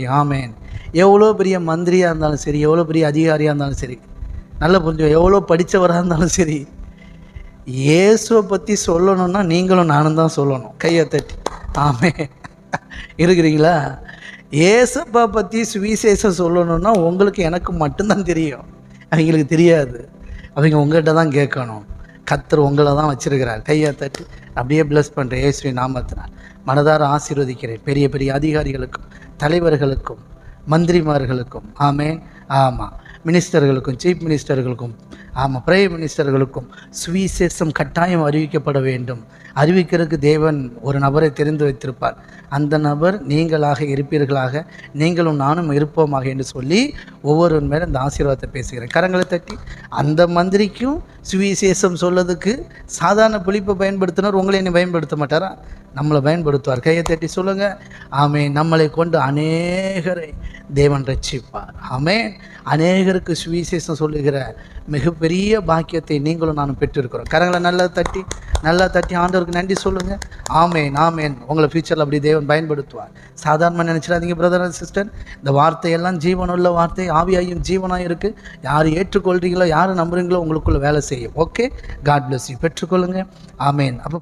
ஆமேன். எவ்வளோ பெரிய மந்திரியாக இருந்தாலும் சரி, எவ்வளோ பெரிய அதிகாரியாக இருந்தாலும் சரி, நல்ல புரிஞ்சு எவ்வளோ படித்தவராக இருந்தாலும் சரி, இயேசுவை பற்றி சொல்லணும்னா நீங்களும் நானும் தான் சொல்லணும். கையை தட்டி ஆமேன். இருக்கிறீங்களா? இயேசப்பா பற்றி சுவிசேஷம் சொல்லணும்னா உங்களுக்கு எனக்கு மட்டும்தான் தெரியும், அவங்களுக்கு தெரியாது. அவங்க உங்கள்கிட்ட தான் கேட்கணும். கர்த்தர் உங்களை தான் வச்சிருக்கிறார். கையை தட்டி அப்படியே பிளஸ் பண்ணுறேன். இயேசுவின் நாமத்தினால் மனதார ஆசீர்வதிக்கிறேன். பெரிய பெரிய அதிகாரிகளுக்கும் தலைவர்களுக்கும் மந்திரிமார்களுக்கும் ஆமேன். ஆமாம், மினிஸ்டர்களுக்கும் சீஃப் மினிஸ்டர்களுக்கும் ஆமாம் பிரைம் மினிஸ்டர்களுக்கும் சுவிசேஷம் கட்டாயம் அறிவிக்கப்பட வேண்டும். அறிவிக்கிறதுக்கு தேவன் ஒரு நபரை தெரிந்து வைத்திருப்பார். அந்த நபர் நீங்களாக இருப்பீர்களாக, நீங்களும் நானும் இருப்போமாக என்று சொல்லி ஒவ்வொருவன் மேலே இந்த ஆசீர்வாதத்தை பேசுகிறேன். கரங்களை தட்டி அந்த மந்திரிக்கும் சுவிசேஷம் சொல்லதுக்கு சாதாரண புளிப்பை பயன்படுத்தினார், உங்களை என்னை பயன்படுத்த மாட்டாரா? நம்மளை பயன்படுத்துவார். கையை தட்டி சொல்லுங்கள் ஆமேன். நம்மளை கொண்டு அநேகரை தேவன் ரட்சிப்பார். ஆமேன். அநேகருக்கு சுவிசேஷம் சொல்லுகிற மிகப்பெரிய பாக்கியத்தை நீங்களும் நானும் பெற்றிருக்கிறோம். கரங்களை நல்லா தட்டி ஆண்டவருக்கு நன்றி சொல்லுங்கள். ஆமேன் ஆமேன். உங்களை ஃபியூச்சரில் அப்படி தேவன் பயன்படுத்துவார். சாதாரணமாக நினச்சிடாதீங்க பிரதர் அண்ட் சிஸ்டர். இந்த வார்த்தையெல்லாம் ஜீவனுள்ள வார்த்தை, ஆவியாயும் ஜீவனாக இருக்குது. யார் ஏற்றுக்கொள்கிறீங்களோ, யார் நம்புறீங்களோ உங்களுக்குள்ள வேலை செய்யும். Okay, God bless you. பெற்றுக்கொள்ளுங்கள். ஆமேன். அப்போ